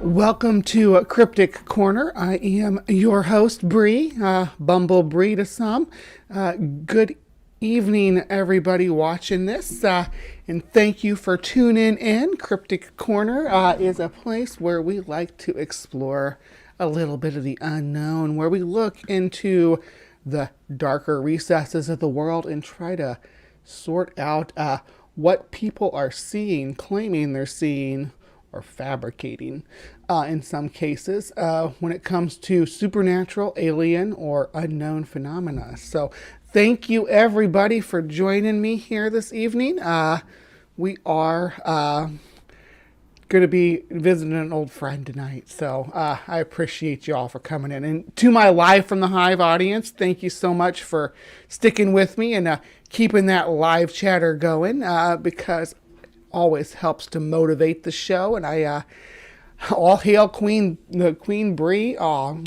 Welcome to Cryptic Corner. I am your host, Bree, Bumble Bree to some. Good evening, everybody watching this, and thank you for tuning in. Cryptic Corner is a place where we like to explore a little bit of the unknown, where we look into the darker recesses of the world and try to sort out what people are seeing, claiming they're seeing, or fabricating in some cases when it comes to supernatural, alien, or unknown phenomena. So thank you everybody for joining me here this evening. We are going to be visiting an old friend tonight, so I appreciate you all for coming in. And to my live from the Hive audience, thank you so much for sticking with me and keeping that live chatter going, because always helps to motivate the show. And I all hail Queen Bree. Oh,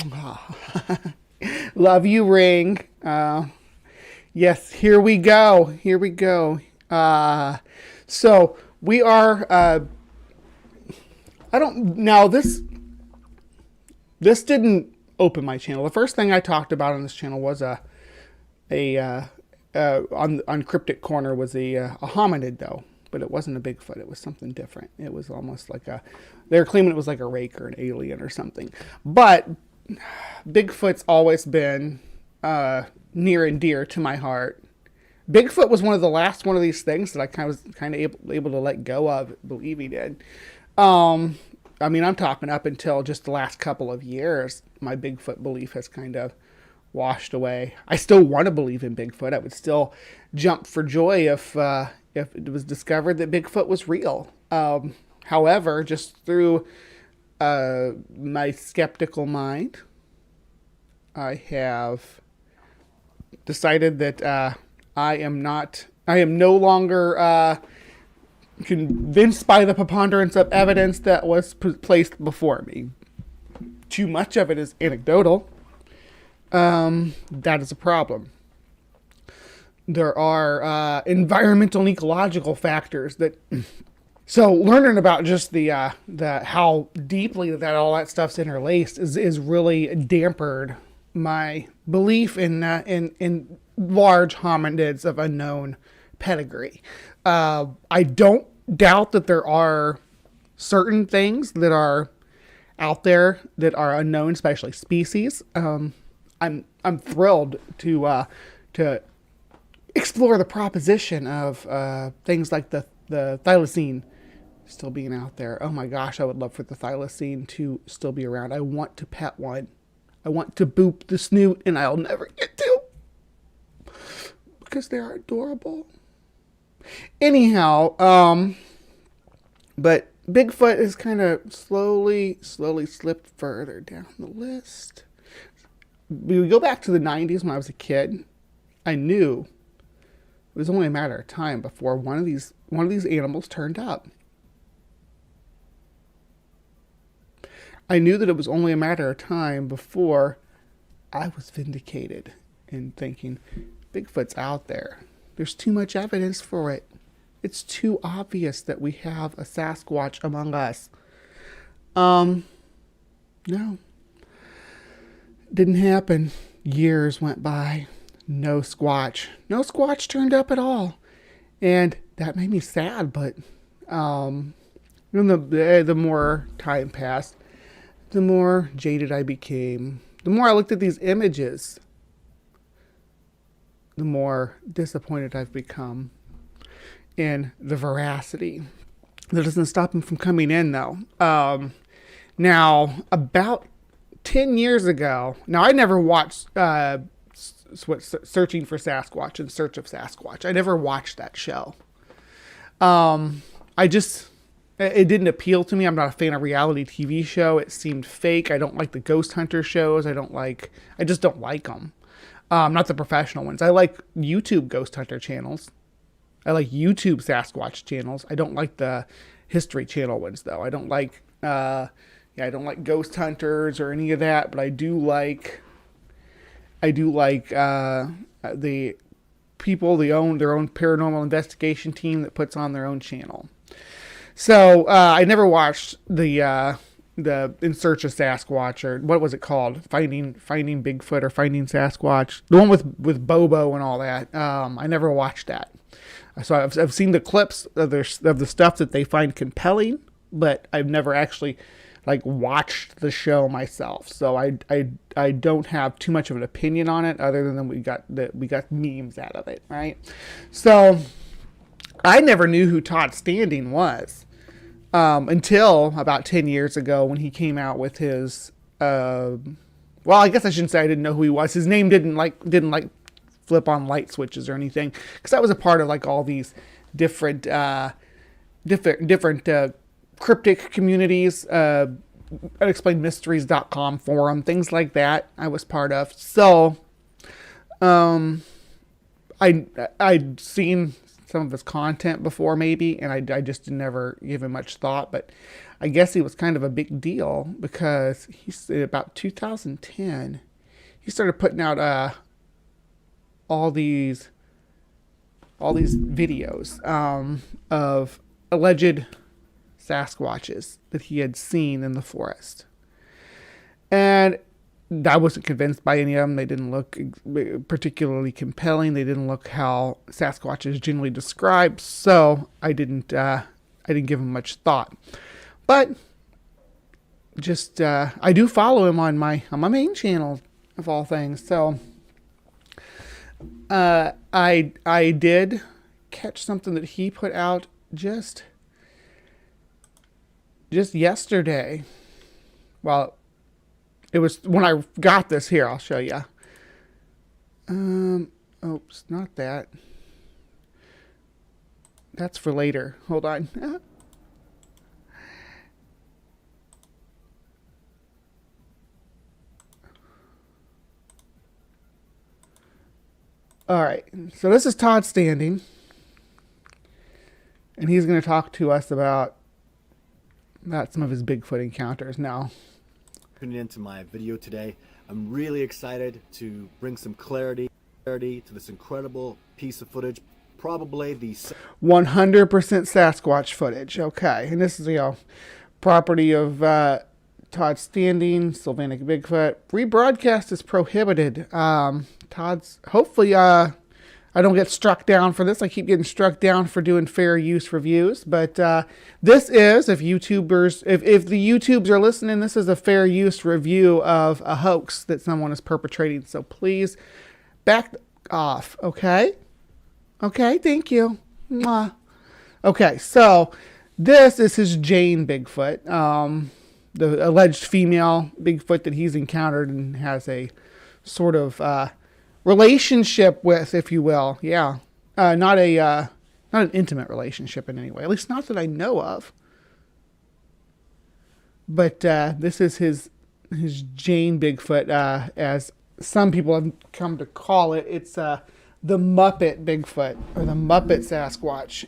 love you, Ring. Yes, here we go. So we are this didn't open my channel. The first thing I talked about on this channel was on Cryptic Corner was a hominid, though. But it wasn't a Bigfoot. It was something different. It was almost like they were claiming it was like a rake or an alien or something. But Bigfoot's always been near and dear to my heart. Bigfoot was one of the last one of these things that I was kind of able to let go of, believing in. I'm talking up until just the last couple of years, my Bigfoot belief has kind of washed away. I still want to believe in Bigfoot. I would still jump for joy if it was discovered that Bigfoot was real. However, just through my skeptical mind, I have decided that I am no longer convinced by the preponderance of evidence that was placed before me. Too much of it is anecdotal. That is a problem. There are environmental and ecological factors that. So learning about just the how deeply that all that stuff's interlaced is really dampered my belief in large hominids of unknown pedigree. I don't doubt that there are certain things that are out there that are unknown, especially species. I'm thrilled to explore the proposition of things like the thylacine still being out there. Oh my gosh, I would love for the thylacine to still be around. I want to pet one. I want to boop the snoot, and I'll never get to, because they are adorable. Anyhow, but Bigfoot has kind of slowly slipped further down the list. We go back to the 90s when I was a kid. I knew it was only a matter of time before one of these animals turned up. I knew that it was only a matter of time before I was vindicated in thinking, Bigfoot's out there. There's too much evidence for it. It's too obvious that we have a Sasquatch among us. No. Didn't happen. Years went by. No Squatch. No Squatch turned up at all. And that made me sad, but the more time passed, the more jaded I became. The more I looked at these images, the more disappointed I've become in the veracity. That doesn't stop him from coming in, though. Now, about 10 years ago, now I never watched Searching for Sasquatch, In Search of Sasquatch. I never watched that show. It didn't appeal to me. I'm not a fan of reality TV show. It seemed fake. I don't like the ghost hunter shows. I just don't like them. Not the professional ones. I like YouTube ghost hunter channels. I like YouTube Sasquatch channels. I don't like the History Channel ones, though. I don't like ghost hunters or any of that, but I do like the people, their own paranormal investigation team that puts on their own channel. So I never watched the the In Search of Sasquatch, or what was it called? Finding Bigfoot or Finding Sasquatch. The one with Bobo and all that. I never watched that. So I've seen the clips of the stuff that they find compelling, but I've never actually like watched the show myself. So I don't have too much of an opinion on it, other than we got memes out of it, right? So I never knew who Todd Standing was until about 10 years ago when he came out with his. Well, I guess I shouldn't say I didn't know who he was. His name didn't flip on light switches or anything, because I was a part of like all these different cryptic communities, unexplainedmysteries.com forum, things like that I was part of. So I'd seen some of his content before maybe, and I just never gave him much thought, but I guess he was kind of a big deal because he's about 2010 he started putting out all these videos of alleged Sasquatches that he had seen in the forest. And I wasn't convinced by any of them. They didn't look particularly compelling. They didn't look how Sasquatch is generally described. So I didn't give him much thought. But just I do follow him on my main channel of all things. So I did catch something that he put out just yesterday. Well, it was when I got this here. I'll show you. Oops, not that. That's for later. Hold on. All right. So this is Todd Standing, and he's going to talk to us about some of his Bigfoot encounters now. Tuning into my video today. I'm really excited to bring some clarity to this incredible piece of footage. Probably the 100% Sasquatch footage. Okay, and this is property of Todd Standing, Sylvanic Bigfoot. Rebroadcast is prohibited. Todd's hopefully I don't get struck down for this. I keep getting struck down for doing fair use reviews. But this is, if the YouTubes are listening, this is a fair use review of a hoax that someone is perpetrating. So please back off, okay? Okay, thank you. Mwah. Okay, so this is his Jane Bigfoot, the alleged female Bigfoot that he's encountered and has a sort of relationship with, if you will. Yeah. Not an intimate relationship in any way. At least not that I know of. But this is his Jane Bigfoot, as some people have come to call it. It's the Muppet Bigfoot, or the Muppet Sasquatch.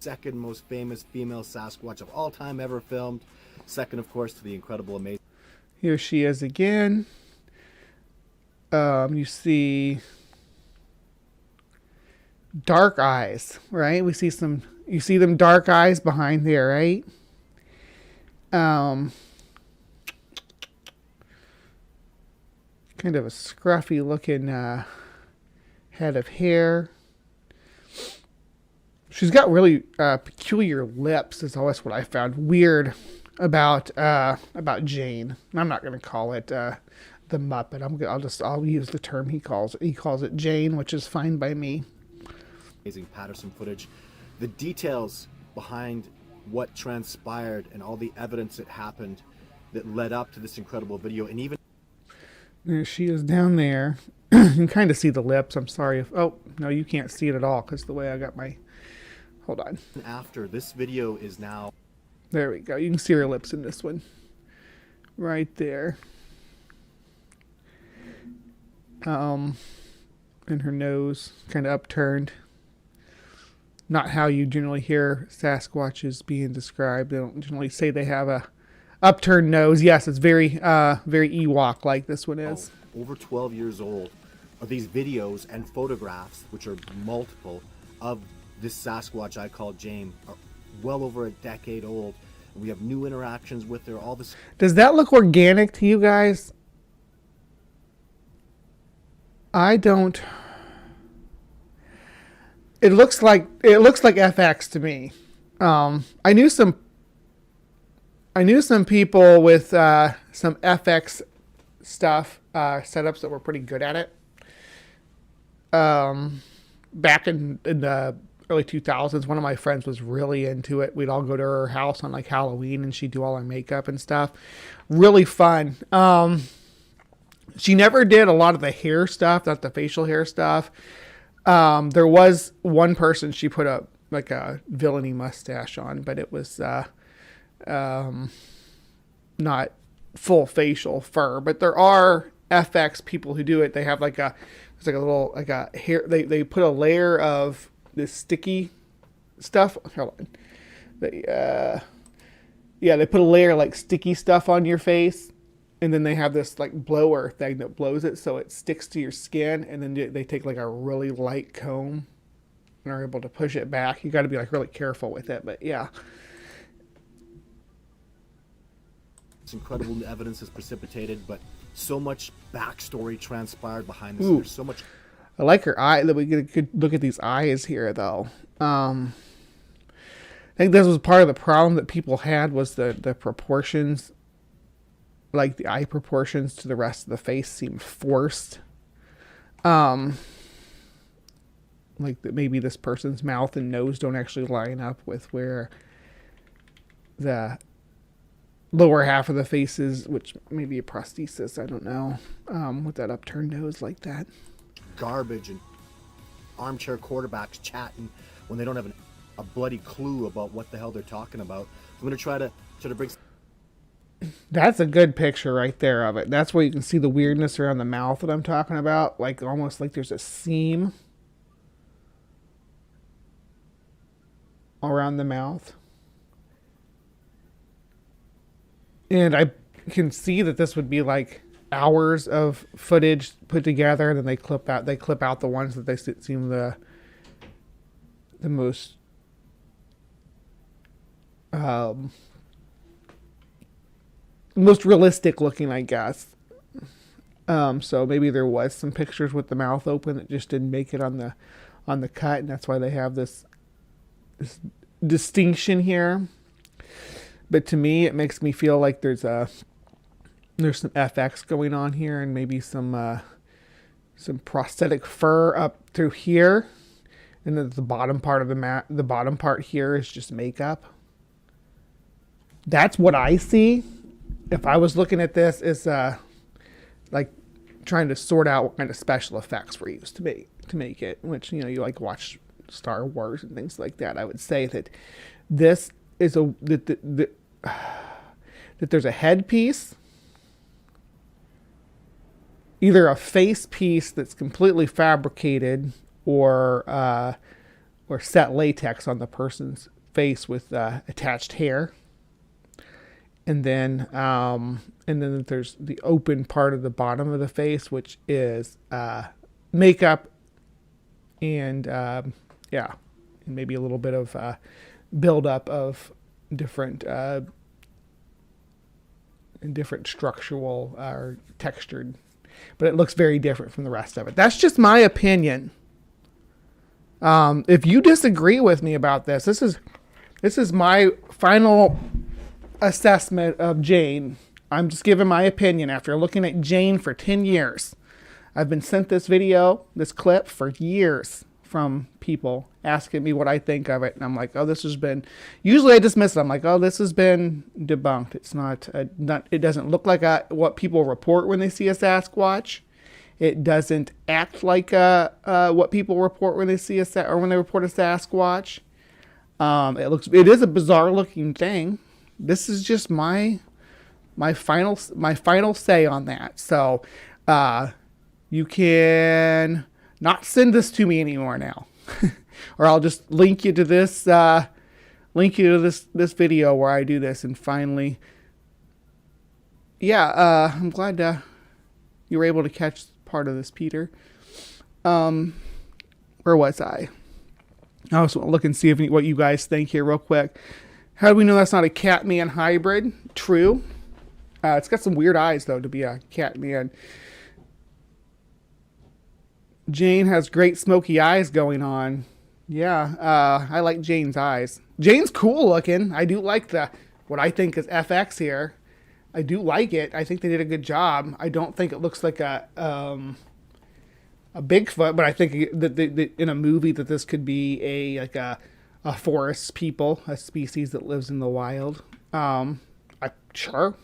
second most famous female Sasquatch of all time ever filmed. Second, of course, to the incredible, amazing. Here she is again. You see dark eyes, right? You see them dark eyes behind there, right? Kind of a scruffy looking head of hair. She's got really peculiar lips. Is always what I found weird about Jane. I'm not going to call it the Muppet. I'll use the term he calls it. He calls it Jane, which is fine by me. Amazing Patterson footage. The details behind what transpired and all the evidence that happened that led up to this incredible video, and even there she is down there. You can kind of see the lips. I'm sorry if... Oh, no, you can't see it at all because the way I got my... Hold on. After this video is now... There we go. You can see her lips in this one. Right there. And her nose kind of upturned. Not how you generally hear Sasquatches being described. They don't generally say they have a upturned nose. Yes, it's very Ewok like this one is. Over 12 years old are these videos and photographs, which are multiple, of this Sasquatch I call Jane. well over a decade old. And we have new interactions with her, all this. Does that look organic to you guys? I don't. It looks like FX to me. I knew some people with some FX stuff, setups that were pretty good at it. Back in the early 2000s, one of my friends was really into it. We'd all go to her house on like Halloween and she'd do all our makeup and stuff. Really fun. She never did a lot of the hair stuff, not the facial hair stuff. There was one person she put a villainy mustache on, but it was not full facial fur. But there are FX people who do it. They have it's like a little hair. They put a layer of this sticky stuff. Hold on. They put a layer like sticky stuff on your face. And then they have this like blower thing that blows it so it sticks to your skin. And then they take like a really light comb and are able to push it back. You got to be like really careful with it. But yeah. This incredible evidence is precipitated, but so much backstory transpired behind this. Ooh. There's so much. I like her eye. That we could look at these eyes here though. I think this was part of the problem that people had was the proportions. Like the eye proportions to the rest of the face seemed forced. Like that maybe this person's mouth and nose don't actually line up with where the lower half of the face is, which may be a prosthesis. I don't know. With that upturned nose like that. Garbage and armchair quarterbacks chatting when they don't have a bloody clue about what the hell they're talking about. I'm going to try to bring. That's a good picture right there of it. That's where you can see the weirdness around the mouth that I'm talking about. Like almost like there's a seam around the mouth. And I can see that this would be like hours of footage put together, and then they clip out the ones that they seem the most most realistic looking, I guess. So maybe there was some pictures with the mouth open that just didn't make it on the cut, and that's why they have this distinction here. But to me, it makes me feel like there's some FX going on here, and maybe some prosthetic fur up through here, and then the bottom part of the bottom part here is just makeup. That's what I see. If I was looking at this, it's like trying to sort out what kind of special effects were used to make it, which, you like watch Star Wars and things like that. I would say that this is that there's a headpiece, either a face piece that's completely fabricated or set latex on the person's face with attached hair. And then there's the open part of the bottom of the face, which is makeup and and maybe a little bit of buildup of different structural or textured, but it looks very different from the rest of it. That's just my opinion. If you disagree with me about this, this is my final assessment of Jane. I'm just giving my opinion after looking at Jane for 10 years. I've been sent this clip for years from people asking me what I think of it. And I'm like, usually I dismiss it. I'm like, this has been debunked. It's not it doesn't look like what people report when they see a Sasquatch. It doesn't act like what people report when they see when they report a Sasquatch. It is a bizarre looking thing. This is just my final say on that. So you can not send this to me anymore now, or I'll just link you to this this video where I do this. And finally, I'm glad you were able to catch part of this, Peter. Where was I? I also want to look and see what you guys think here real quick. How do we know that's not a cat-man hybrid? True. It's got some weird eyes, though, to be a cat-man. Jane has great smoky eyes going on. Yeah, I like Jane's eyes. Jane's cool looking. I do like what I think is FX here. I do like it. I think they did a good job. I don't think it looks like a Bigfoot, but I think that in a movie that this could be a forest people, a species that lives in the wild. Sure.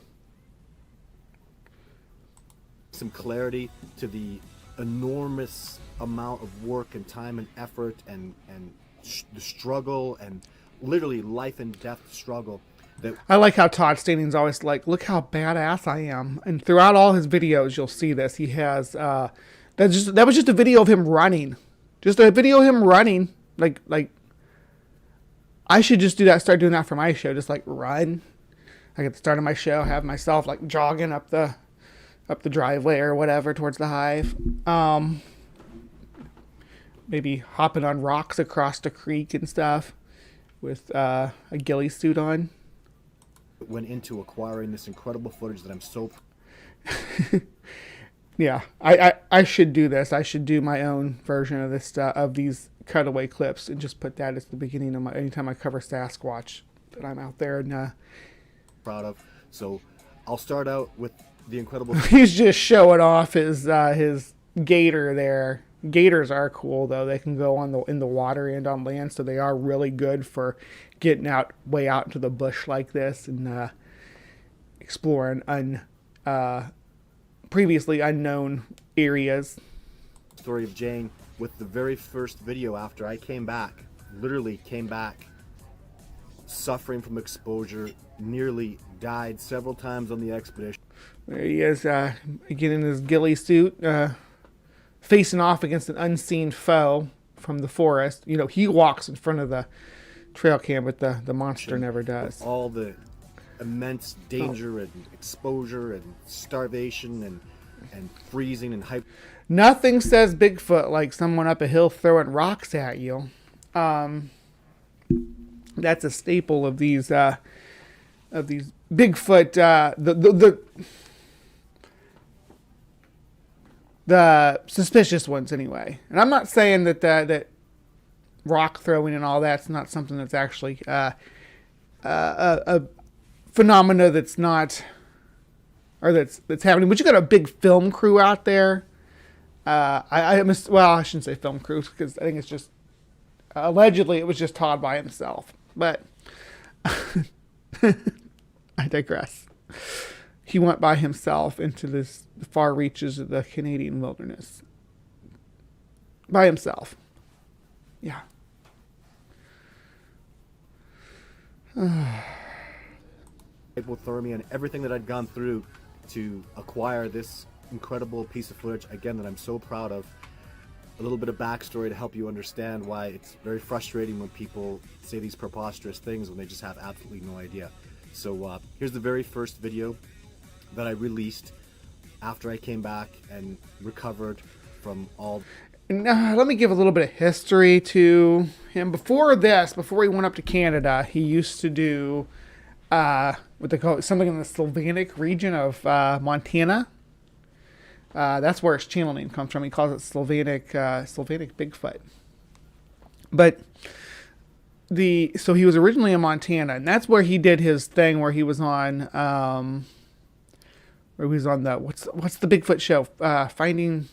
Some clarity to the enormous amount of work and time and effort and the struggle and literally life and death struggle. I like how Todd Stanning's always like, look how badass I am. And throughout all his videos, you'll see this. He has, that was just a video of him running. Just a video of him running. Like, I should just start doing that for my show. Just like run. Like at the start of my show, have myself like jogging up the driveway or whatever towards the hive. Maybe hopping on rocks across the creek and stuff with a ghillie suit on. Went into acquiring this incredible footage that I'm so... Yeah, I should do this. I should do my own version of this of these cutaway clips and just put that as the beginning of anytime I cover Sasquatch that I'm out there and proud of. So I'll start out with the incredible... He's just showing off his gator there. Gators are cool though. They can go in the water and on land, so they are really good for getting way out into the bush like this and exploring previously unknown areas. Story of Jane with the very first video after I literally came back suffering from exposure, nearly died several times on the expedition. There he is, again in his ghillie suit, facing off against an unseen foe from the forest. You know, he walks in front of the trail cam, but the monster never does. All the immense danger and exposure and starvation and freezing and hype. Nothing says Bigfoot like someone up a hill throwing rocks at you. That's a staple of these Bigfoot. The suspicious ones, anyway. And I'm not saying that rock throwing and all that's not something that's actually a phenomena that's not, or that's happening. But you got a big film crew out there. I shouldn't say film crew because I think it's just allegedly it was just Todd by himself. But I digress. He went by himself into the far reaches of the Canadian wilderness. By himself. Yeah. Hypothermia and everything that I'd gone through to acquire this incredible piece of footage, again, that I'm so proud of. A little bit of backstory to help you understand why it's very frustrating when people say these preposterous things when they just have absolutely no idea. So here's the very first video that I released after I came back and recovered from all... Let me give a little bit of history to him. Before he went up to Canada, he used to do what they call something in the Sylvanic region of Montana. That's where his channel name comes from. He calls it Sylvanic Bigfoot. But so he was originally in Montana, and that's where he did his thing where he was on the what's the Bigfoot show? Finding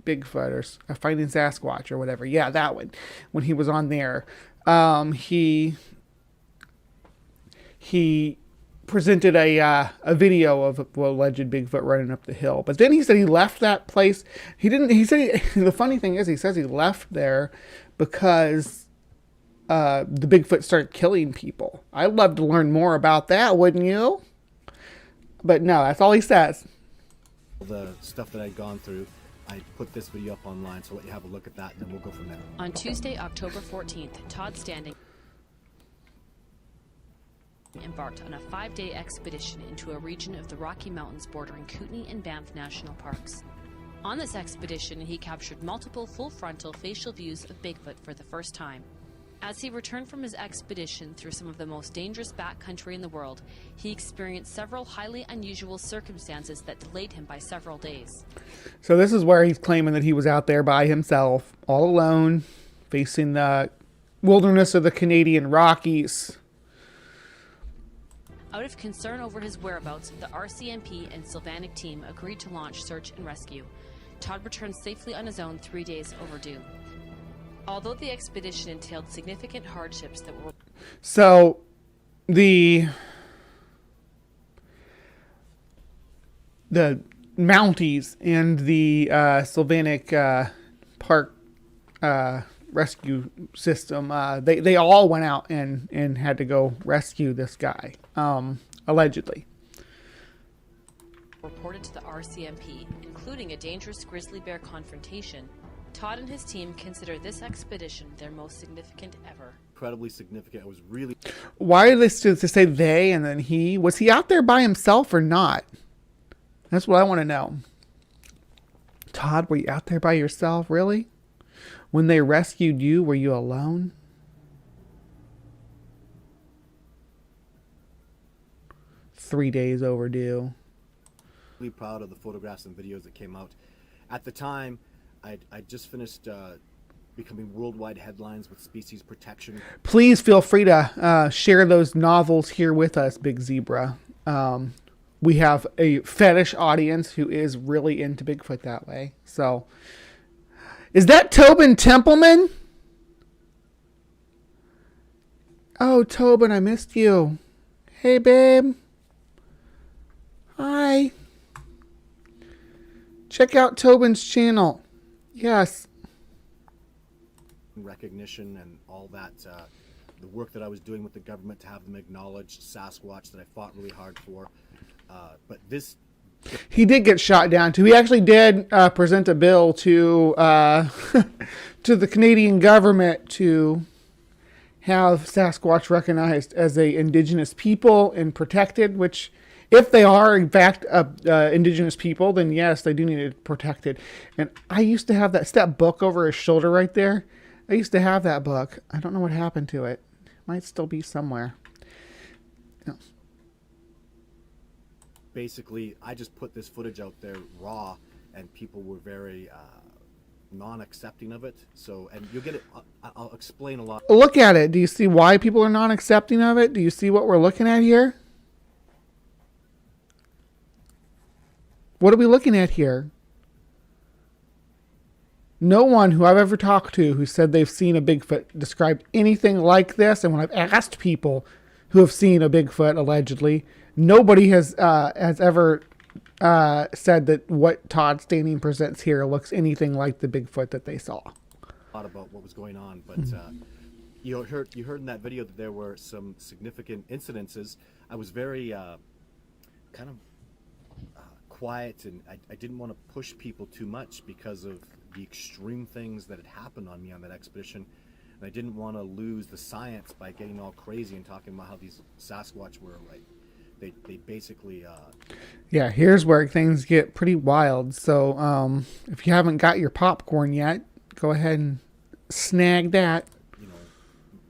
Bigfoot or Finding Sasquatch or whatever. Yeah, that one. When he was on there, he presented a video of alleged Bigfoot running up the hill. But then he said he left that place. He didn't. He said the funny thing is he says he left there because the Bigfoot started killing people. I'd love to learn more about that, wouldn't you? But no, that's all he says. The stuff that I'd gone through, I put this video up online, so I'll let you have a look at that, and then we'll go from there. On Tuesday, October 14th, Todd Standing embarked on a 5-day expedition into a region of the Rocky Mountains bordering Kootenay and Banff National Parks. On this expedition, he captured multiple full-frontal facial views of Bigfoot for the first time. As he returned from his expedition through some of the most dangerous backcountry in the world, he experienced several highly unusual circumstances that delayed him by several days. So this is where he's claiming that he was out there by himself, all alone, facing the wilderness of the Canadian Rockies. Out of concern over his whereabouts, the RCMP and Sylvanic team agreed to launch search and rescue. Todd returned safely on his own 3 days overdue. Although the expedition entailed significant hardships that were... So the Mounties and the Sylvanic Park rescue system, they all went out and had to go rescue this guy, allegedly. Reported to the RCMP, including a dangerous grizzly bear confrontation. Todd and his team consider this expedition their most significant ever. Incredibly significant. I was really... Why are they to say they and then he? Was he out there by himself or not? That's what I want to know. Todd, were you out there by yourself? Really? When they rescued you, were you alone? Three days overdue. Really proud of the photographs and videos that came out. At the time, I just finished becoming worldwide headlines with species protection. Please feel free to share those novels here with us, Big Zebra. We have a fetish audience who is really into Bigfoot that way. So, is that Tobin Templeman? Oh, Tobin, I missed you. Hey, babe. Hi. Check out Tobin's channel. Yes. Recognition and all that, the work that I was doing with the government to have them acknowledge Sasquatch that I fought really hard for. But this... He did get shot down too. He actually did present a bill to to the Canadian government to have Sasquatch recognized as a indigenous people and protected, which... If they are, in fact, indigenous people, then yes, they do need it protected. And I used to have that book over his shoulder right there. I used to have that book. I don't know what happened to it. It might still be somewhere. No. Basically, I just put this footage out there raw, and people were very non-accepting of it. So, and you'll get it. I'll explain a lot. Look at it. Do you see why people are non-accepting of it? Do you see what we're looking at here? What are we looking at here? No one who I've ever talked to who said they've seen a Bigfoot described anything like this. And when I've asked people who have seen a Bigfoot, allegedly, nobody has ever said that what Todd Standing presents here looks anything like the Bigfoot that they saw. A lot about what was going on, but you heard in that video that there were some significant incidences. I was very kind of quiet, and I didn't want to push people too much because of the extreme things that had happened on me on that expedition, and I didn't want to lose the science by getting all crazy and talking about how these Sasquatch were like they basically yeah, here's where things get pretty wild. So if you haven't got your popcorn yet, go ahead and snag that. You know,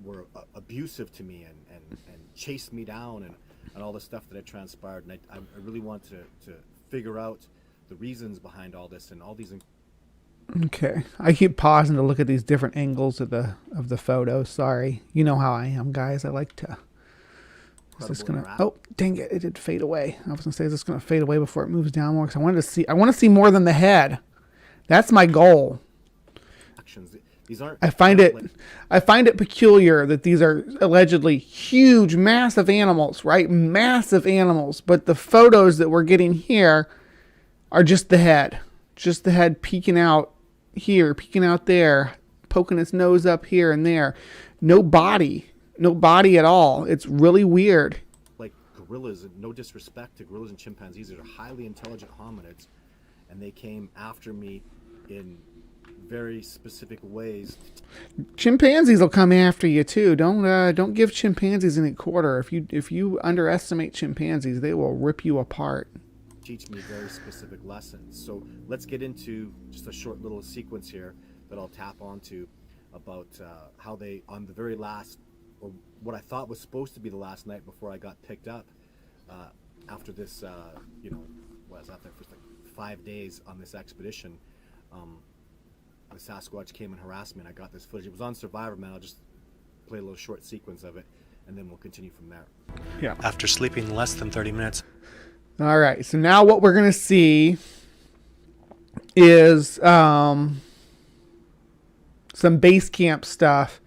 were abusive to me and chased me down and all the stuff that had transpired, and I really want to figure out the reasons behind all this and all these. Okay, I keep pausing to look at these different angles of the photo. Sorry, you know how I am, guys. I like to. Is this gonna? Oh, dang it! It did fade away. I was gonna say, is this gonna fade away before it moves down more? Because I wanted to see. I want to see more than the head. That's my goal. Actions. These aren't. I find it peculiar that these are allegedly huge, massive animals, right? Massive animals. But the photos that we're getting here are just the head. Just the head peeking out here, peeking out there, poking its nose up here and there. No body at all. It's really weird. Like gorillas, and no disrespect to gorillas and chimpanzees, these are highly intelligent hominids, and they came after me in very specific ways. Chimpanzees will come after you too. Don't give chimpanzees any quarter. If you underestimate chimpanzees, they will rip you apart. Teach me very specific lessons. So let's get into just a short little sequence here that I'll tap onto. about how they, on the very last, or what I thought was supposed to be the last night before I got picked up, after this, I was out there for like 5 days on this expedition. The Sasquatch came and harassed me, and I got this footage. It was on Survivor, man. I'll just play a little short sequence of it, and then we'll continue from there. Yeah. After sleeping less than 30 minutes. All right. So now what we're going to see is some base camp stuff.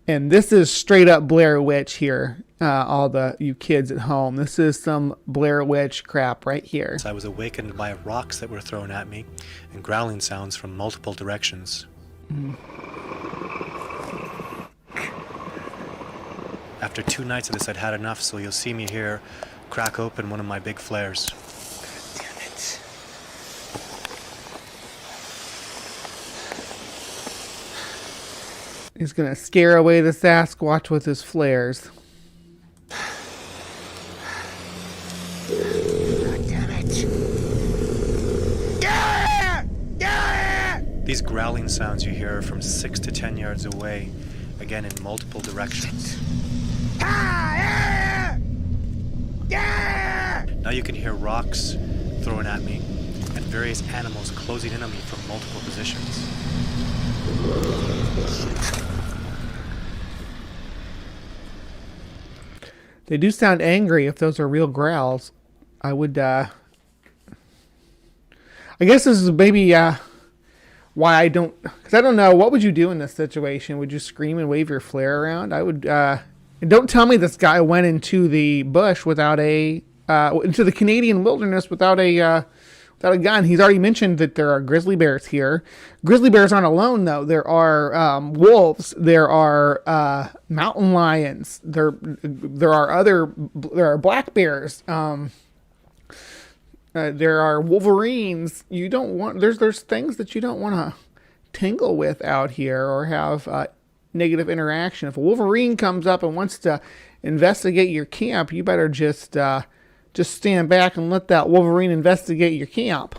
And this is straight up Blair Witch here. All you kids at home. This is some Blair Witch crap right here. I was awakened by rocks that were thrown at me and growling sounds from multiple directions. After 2 nights of this, I'd had enough, so you'll see me here crack open one of my big flares. Damn it. He's going to scare away the Sasquatch with his flares. These growling sounds you hear are from 6 to 10 yards away, again in multiple directions. Now you can hear rocks thrown at me and various animals closing in on me from multiple positions. They do sound angry if those are real growls. I would, I guess this is maybe, why I don't, because I don't know, what would you do in this situation? Would you scream and wave your flare around? I would, and don't tell me this guy went into the bush without into the Canadian wilderness without a gun. He's already mentioned that there are grizzly bears here. Grizzly bears aren't alone, though. There are wolves. There are mountain lions. There are black bears. There are wolverines. You don't want, there's things that you don't want to tingle with out here or have negative interaction. If a wolverine comes up and wants to investigate your camp, you better just stand back and let that wolverine investigate your camp.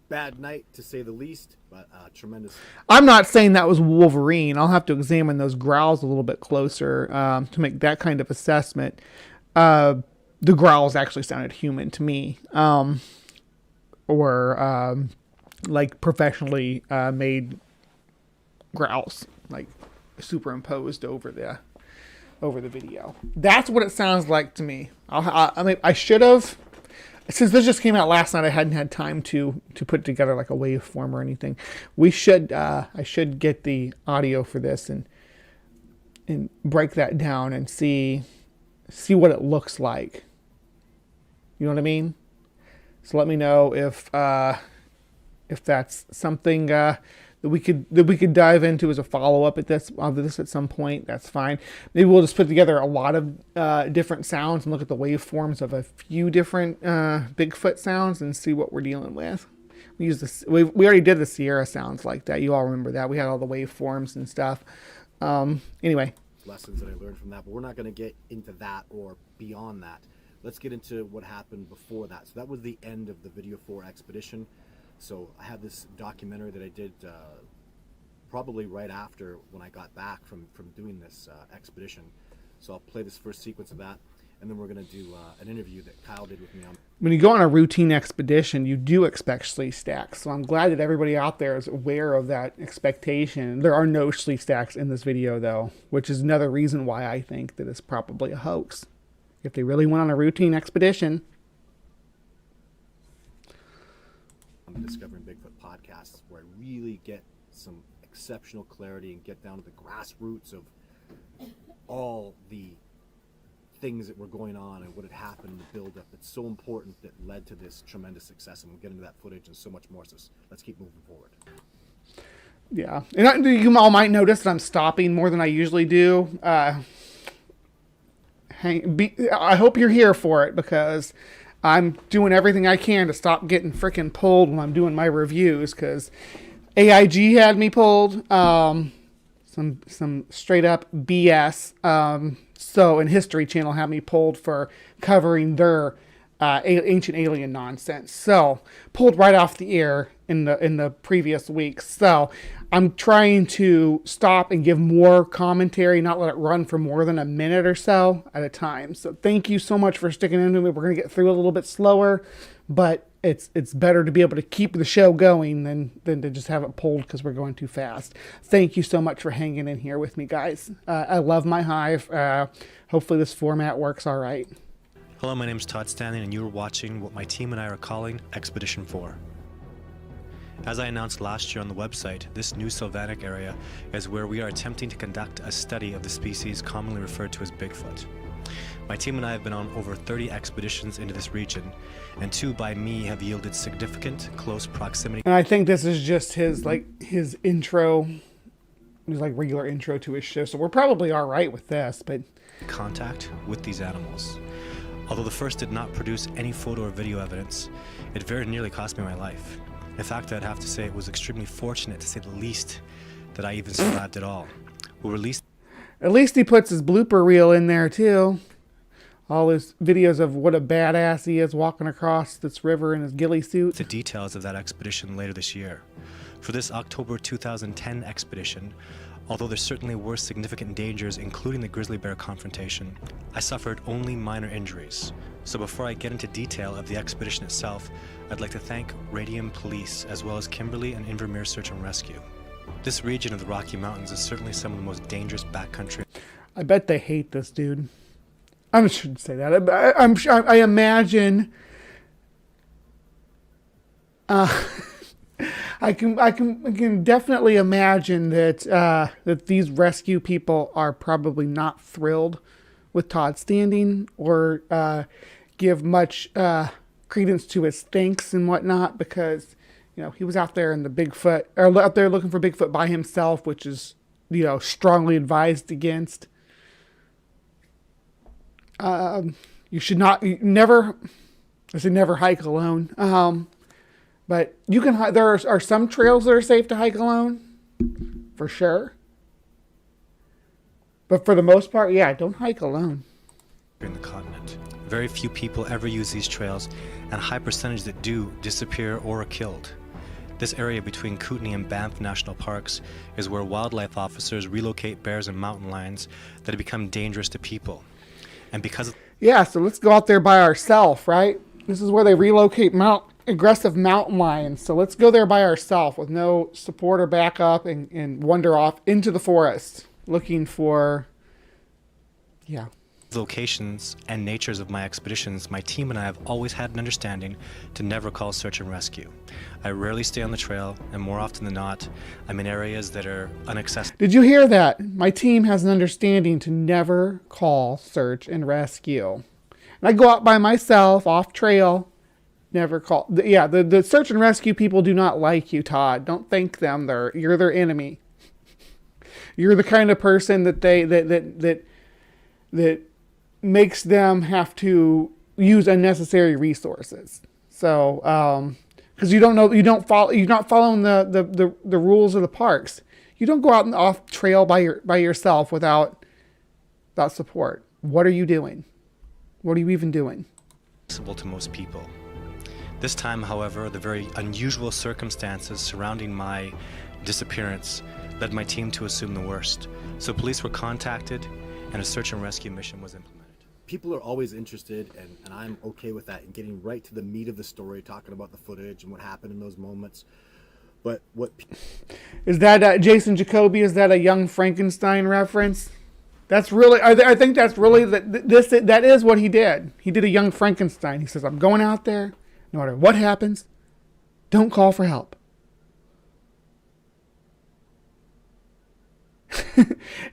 Bad night, to say the least, but tremendous. I'm not saying that was Wolverine. I'll have to examine those growls a little bit closer to make that kind of assessment. The growls actually sounded human to me, or like professionally made growls, like superimposed over the video. That's what it sounds like to me. I should have. Since this just came out last night, I hadn't had time to put together like a waveform or anything. I should get the audio for this and break that down and see what it looks like. You know what I mean? So let me know if that's something that we could dive into as a follow-up of this at some point. That's fine. Maybe we'll just put together a lot of different sounds and look at the waveforms of a few different Bigfoot sounds and see what we're dealing with. We already did the Sierra sounds like that. You all remember that. We had all the waveforms and stuff. Anyway. Lessons that I learned from that, but we're not going to get into that or beyond that. Let's get into what happened before that. So that was the end of the Video 4 expedition. So I have this documentary that I did probably right after when I got back from doing this expedition. So I'll play this first sequence of that, and then we're going to do an interview that Kyle did with me. When you go on a routine expedition, you do expect sleeve stacks. So I'm glad that everybody out there is aware of that expectation. There are no sleeve stacks in this video, though, which is another reason why I think that it's probably a hoax. If they really went on a routine expedition... The Discovering Bigfoot podcasts, where I really get some exceptional clarity and get down to the grassroots of all the things that were going on and what had happened, the build-up. It's so important that led to this tremendous success, and we'll get into that footage and so much more. So let's keep moving forward. Yeah, and you all might notice that I'm stopping more than I usually do. I hope you're here for it, because I'm doing everything I can to stop getting freaking pulled when I'm doing my reviews, because AIG had me pulled. Some straight up BS. And History Channel had me pulled for covering their ancient alien nonsense. So pulled right off the air in the previous weeks. So I'm trying to stop and give more commentary, not let it run for more than a minute or so at a time. So thank you so much for sticking into me. We're going to get through a little bit slower, but it's better to be able to keep the show going than to just have it pulled because we're going too fast. Thank you so much for hanging in here with me, guys. I love my Hive. Hopefully this format works all right. Hello, my name is Todd Stanley, and you are watching what my team and I are calling Expedition 4. As I announced last year on the website, this new Sylvanic area is where we are attempting to conduct a study of the species commonly referred to as Bigfoot. My team and I have been on over 30 expeditions into this region, and 2 by me have yielded significant close proximity. And I think this is just his intro, his regular intro to his show. So we're probably all right with this, but Contact with these animals. Although the first did not produce any photo or video evidence, it very nearly cost me my life. In fact, I'd have to say it was extremely fortunate, to say the least, that I even survived at all. We'll release... At least he puts his blooper reel in there, too. All his videos of what a badass he is walking across this river in his ghillie suit. The details of that expedition later this year. For this October 2010 expedition, although there certainly were significant dangers, including the grizzly bear confrontation, I suffered only minor injuries. So before I get into detail of the expedition itself, I'd like to thank Radium Police, as well as Kimberly and Invermere Search and Rescue. This region of the Rocky Mountains is certainly some of the most dangerous backcountry. I bet they hate this dude. I shouldn't say that. I'm sure. I imagine. I can definitely imagine that that these rescue people are probably not thrilled with Todd standing or give much credence to his thanks and whatnot, because he was out there in the Bigfoot, or out there looking for Bigfoot by himself, which is strongly advised against. You should never hike alone. But you can. There are some trails that are safe to hike alone, for sure. But for the most part, yeah, don't hike alone. In the continent, very few people ever use these trails, and a high percentage that do disappear or are killed. This area between Kootenay and Banff National Parks is where wildlife officers relocate bears and mountain lions that have become dangerous to people. And because of... Yeah, so let's go out there by ourselves, right? This is where they relocate aggressive mountain lions. So let's go there by ourselves with no support or backup and wander off into the forest looking for, locations and natures of my expeditions, my team and I have always had an understanding to never call search and rescue. I rarely stay on the trail, and more often than not, I'm in areas that are inaccessible. Did you hear that? My team has an understanding to never call search and rescue. And I go out by myself, off trail, never call. The search and rescue people do not like you, Todd. Don't thank them. You're their enemy. You're the kind of person that that makes them have to use unnecessary resources. So, because you're not following the rules of the parks. You don't go out and off trail by yourself without support. What are you doing? What are you even doing? Accessible to most people. This time, however, the very unusual circumstances surrounding my disappearance led my team to assume the worst. So police were contacted, and a search and rescue mission was implemented. People are always interested, and I'm okay with that, and getting right to the meat of the story, talking about the footage and what happened in those moments. But what... Is that Jason Jacoby? Is that a Young Frankenstein reference? That's really... I think that's really... That is what he did. He did a Young Frankenstein. He says, I'm going out there, no matter what happens, don't call for help.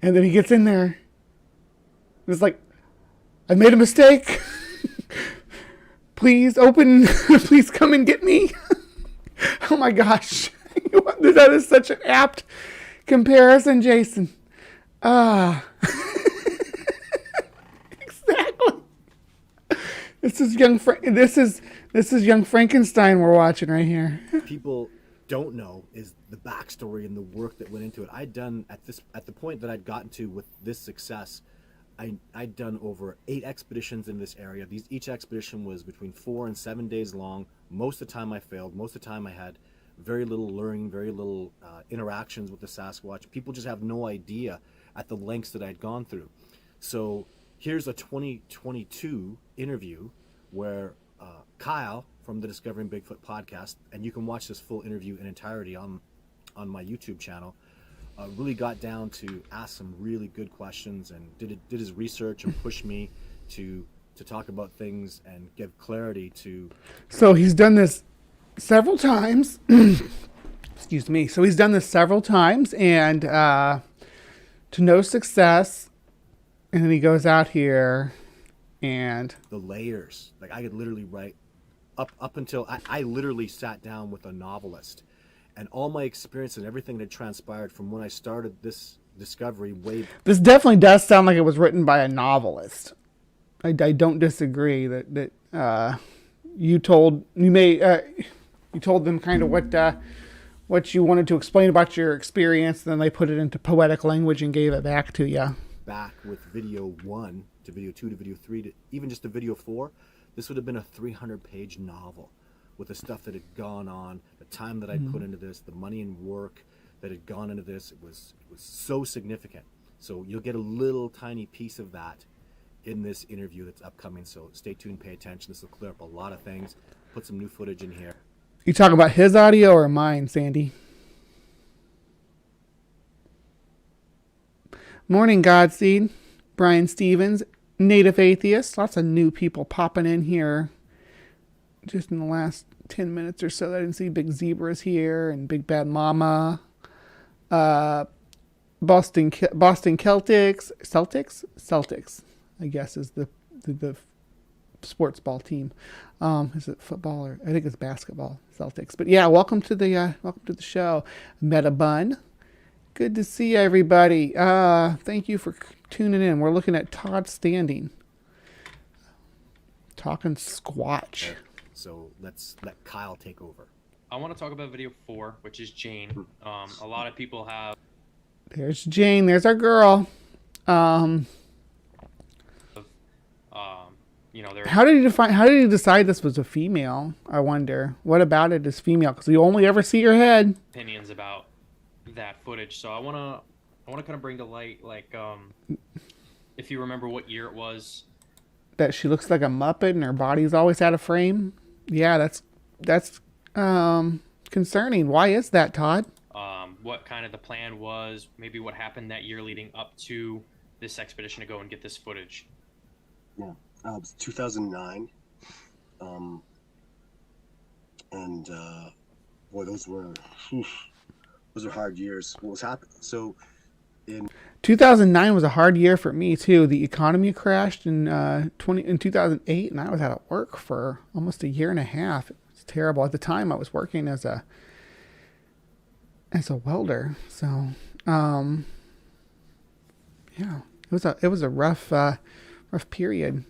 And then he gets in there. It's like, I made a mistake. Please open. Please come and get me. Oh my gosh. That is such an apt comparison, Jason. Exactly. This is Young Frankenstein we're watching right here. People don't know is the backstory and the work that went into it. I'd done at the point that I'd gotten to with this success, I'd done over 8 expeditions in this area. Each expedition was between 4 and 7 days long. Most of the time I failed. Most of the time I had very little learning, very little interactions with the Sasquatch. People just have no idea at the lengths that I'd gone through. So here's a 2022 interview where Kyle from the Discovering Bigfoot podcast, and you can watch this full interview in entirety on my YouTube channel, really got down to ask some really good questions and did his research and pushed me to talk about things and give clarity to. So he's done this several times. Excuse me. So he's done this several times and to no success. And then he goes out here and the layers. Like I could literally write up until I literally sat down with a novelist, and all my experience and everything that transpired from when I started this discovery This definitely does sound like it was written by a novelist. I don't disagree that you told them kind of what you wanted to explain about your experience, and then they put it into poetic language and gave it back to you. Back with video 1 to video 2 to video 3 to even just to video 4, this would have been a 300-page novel with the stuff that had gone on, the time that I'd put into this, the money and work that had gone into this. It was so significant. So you'll get a little tiny piece of that in this interview that's upcoming. So stay tuned, pay attention. This will clear up a lot of things, put some new footage in here. You talking about his audio or mine, Sandy? Morning, Godseed. Brian Stevens, Native Atheist. Lots of new people popping in here just in the last 10 minutes or so. I didn't see Big Zebras here and Big Bad Mama. Boston Celtics, I guess is the sports ball team. Is it football or I think it's basketball? Celtics. But yeah, welcome to the show. Meta Bun. Good to see everybody. Thank you for tuning in. We're looking at Todd Standing. Talking Squatch. So let's let Kyle take over. I want to talk about video 4, which is Jane. A lot of people have... There's Jane. There's our girl. How did you decide this was a female? I wonder. What about it is female? Because you only ever see her head. Opinions about that footage. So I want to kind of bring to light, like, if you remember what year it was. That she looks like a Muppet and her body's always out of frame. Yeah, that's concerning. Why is that, Todd? What kind of the plan was, maybe what happened that year leading up to this expedition to go and get this footage. Yeah, it was 2009. Boy, those were hard years. What was happening? So in 2009 was a hard year for me too. The economy crashed in 2008, and I was out of work for almost a year and a half. It was terrible. At the time, I was working as a welder. So, yeah, it was a rough period.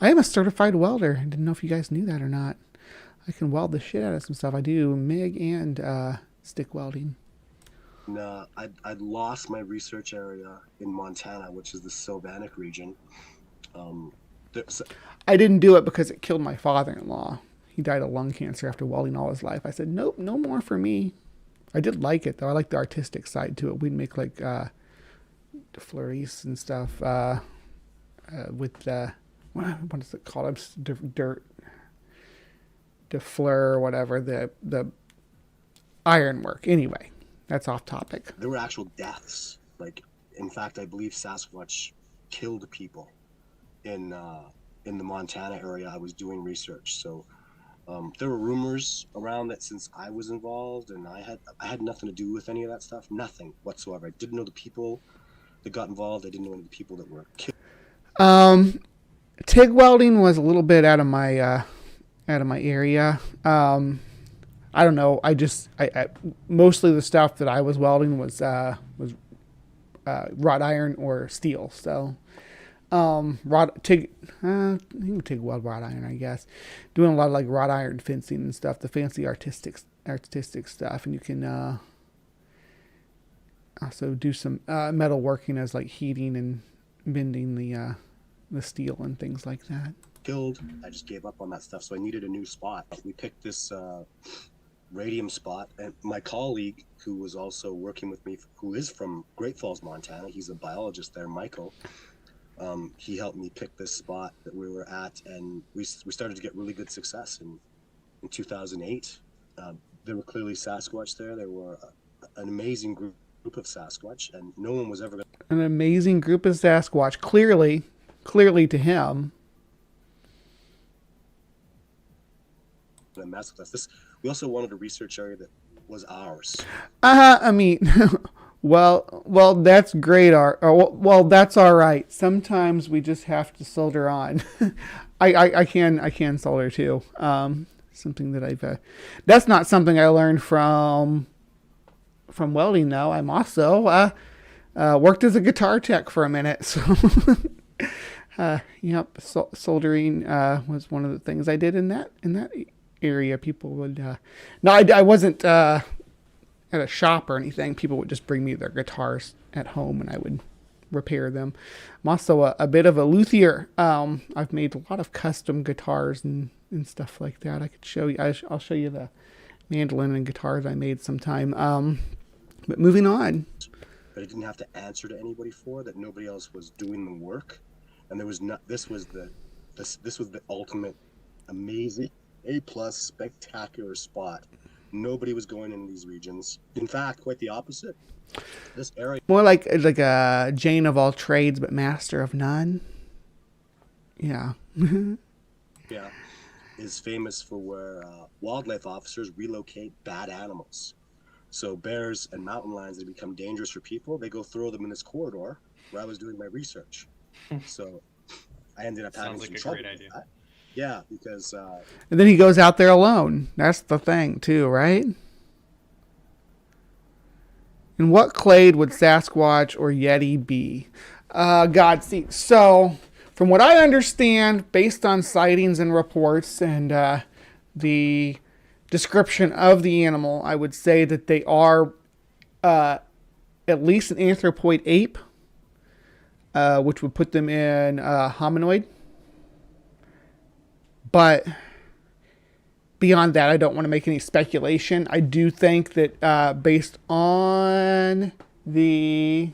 I am a certified welder. I didn't know if you guys knew that or not. I can weld the shit out of some stuff. I do MIG and stick welding. I'd lost my research area in Montana, which is the Sylvanic region. I didn't do it because it killed my father-in-law. He died of lung cancer after welding all his life. I said, nope, no more for me. I did like it, though. I like the artistic side to it. We'd make, like, fleuries and stuff with, what is it called? Dirt. Defleur or whatever. The ironwork. Anyway, that's off topic. There were actual deaths. Like, in fact, I believe Sasquatch killed people in the Montana area. I was doing research, so there were rumors around that since I was involved, and I had nothing to do with any of that stuff, nothing whatsoever. I didn't know the people that got involved. I didn't know any of the people that were killed. TIG welding was a little bit out of my area. I don't know. I mostly the stuff that I was welding was wrought iron or steel. So, TIG weld wrought iron, I guess. Doing a lot of like wrought iron fencing and stuff, the fancy artistic stuff, and you can also do some metal working as like heating and bending the steel and things like that. Killed. I just gave up on that stuff, so I needed a new spot. We picked this radium spot, and my colleague, who was also working with me, who is from Great Falls, Montana, he's a biologist there, Michael. He helped me pick this spot that we were at, and we started to get really good success in 2008. There were clearly Sasquatch there. There were an amazing group of Sasquatch, and no one was ever An amazing group of Sasquatch, clearly to him. going to mess with us. We also wanted a research area that was ours. I mean, well, that's great art. Well, that's all right. Sometimes we just have to solder on. I can solder too. Something that I've that's not something I learned from welding though. I'm also worked as a guitar tech for a minute, so yep, soldering was one of the things I did in that area. People would no, I wasn't at a shop or anything. People would just bring me their guitars at home and I would repair them. I'm also a bit of a luthier. I've made a lot of custom guitars and stuff like that. I could show you. I'll show you the mandolin and guitars I made sometime. But moving on. But I didn't have to answer to anybody for that. Nobody else was doing the work, and there was not. This was the ultimate, amazing, A+ spectacular spot. Nobody was going in these regions. In fact, quite the opposite. This area More like a Jane of all trades, but master of none. Yeah. yeah, is famous for where wildlife officers relocate bad animals. So bears and mountain lions that become dangerous for people, they go throw them in this corridor where I was doing my research. So I ended up having some trouble with that. Yeah, because And then he goes out there alone. That's the thing too, right? And what clade would Sasquatch or Yeti be? God, see, so from what I understand, based on sightings and reports and the description of the animal, I would say that they are at least an anthropoid ape, which would put them in hominoid. But beyond that, I don't want to make any speculation. I do think that based on the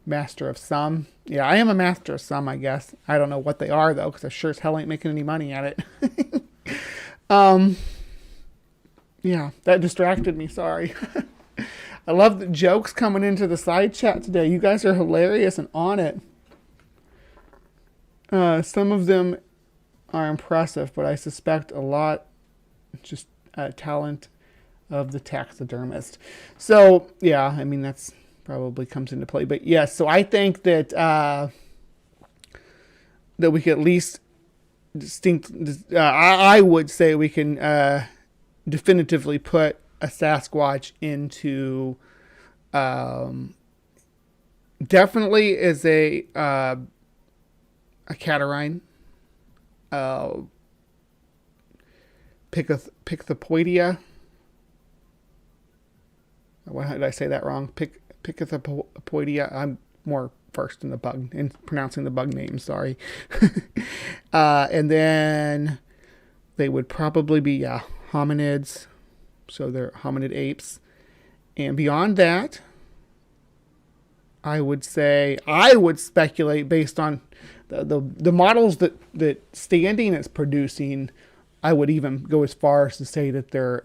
master of some. Yeah, I am a master of some, I guess. I don't know what they are, though, because I sure as hell ain't making any money at it. Yeah, that distracted me. Sorry. I love the jokes coming into the side chat today. You guys are hilarious and on it. Some of them are impressive, but I suspect a lot just talent of the taxidermist. So, yeah, I mean, that's probably comes into play. But, yes, so I think that that we could at least I would say we can definitively put a Sasquatch into definitely is a catarrhine, Pithepoidia. Why did I say that wrong? Pithepoidia. I'm more versed in the bug in pronouncing the bug name. Sorry. And then they would probably be hominids, so they're hominid apes. And beyond that, I would speculate based on the models that Standing is producing. I would even go as far as to say that they're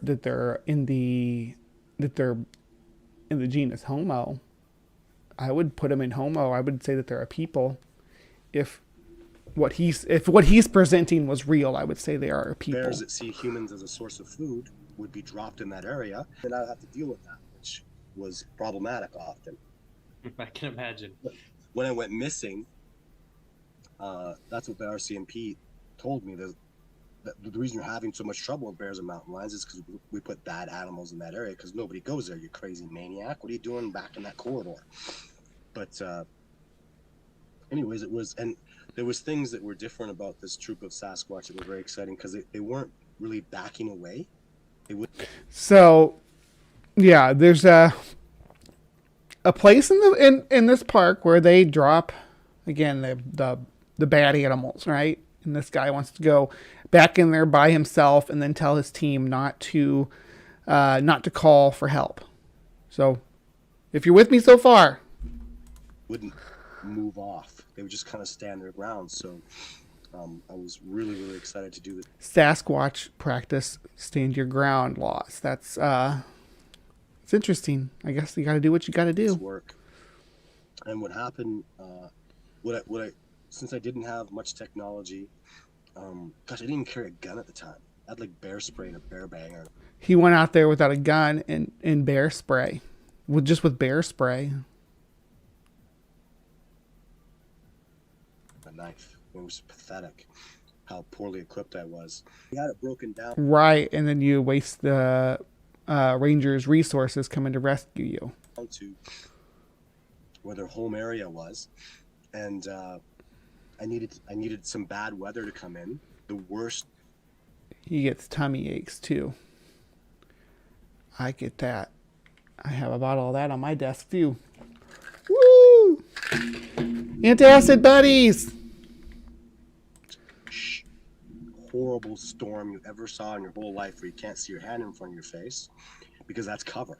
in the genus Homo. I would put them in Homo. I would say that they're a people. If what he's presenting was real, I would say they are a people. bears that see humans as a source of food would be dropped in that area, and I'd have to deal with that, which was problematic often. I can imagine. When I went missing, that's what the RCMP told me. That the reason you're having so much trouble with bears and mountain lions is because we put bad animals in that area because nobody goes there, you crazy maniac. What are you doing back in that corridor? But anyways, there was things that were different about this troop of Sasquatch that were very exciting because they weren't really backing away. So, yeah, there's a place in this park where they drop, again, the bad animals, right? And this guy wants to go back in there by himself and then tell his team not to call for help. So, if you're with me so far, wouldn't move off. They would just kind of stand their ground. So I was really, really excited to do this. Sasquatch practice stand your ground laws. That's it's interesting. I guess you got to do what you got to do. Work. And what happened? Since I didn't have much technology, gosh, I didn't even carry a gun at the time. I had like bear spray and a bear banger. He went out there without a gun and bear spray, with bear spray. A knife. It was pathetic how poorly equipped I was. We had it broken down. Right, and then you waste the rangers' resources coming to rescue you. To where their home area was, and I needed some bad weather to come in. The worst. He gets tummy aches too. I get that. I have about all that on my desk too. Woo! Antacid buddies! Horrible storm you ever saw in your whole life where you can't see your hand in front of your face because that's cover.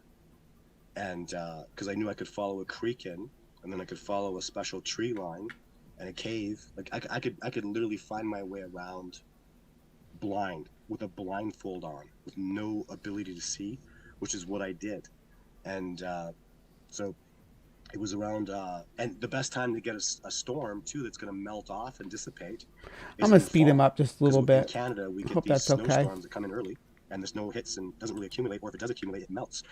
And because I knew I could follow a creek in, and then I could follow a special tree line and a cave. Like I could literally find my way around blind with a blindfold on with no ability to see, which is what I did. And so it was around and the best time to get a storm too that's going to melt off and dissipate. I'm going to speed him up just a little bit. In Canada, we get hope these that's okay. snowstorms that come in early, and the snow hits and doesn't really accumulate, or if it does accumulate, it melts.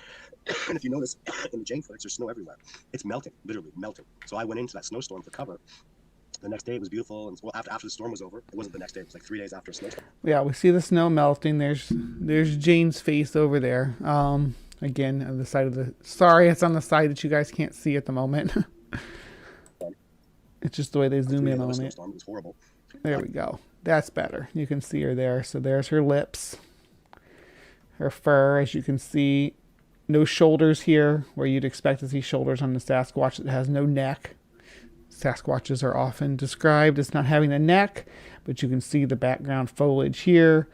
And if you notice, in the Jane Footage, there's snow everywhere. It's melting, literally melting. So I went into that snowstorm for cover. The next day it was beautiful, and well, after the storm was over, it wasn't the next day. It was like 3 days after a snowstorm. Yeah, we see the snow melting. There's Jane's face over there. Again, on the side of the. Sorry, it's on the side that you guys can't see at the moment. It's just the way they zoom in on it. It was horrible. There we go. That's better. You can see her there. So there's her lips, her fur, as you can see. No shoulders here, where you'd expect to see shoulders on the Sasquatch that has no neck. Sasquatches are often described as not having a neck, but you can see the background foliage here.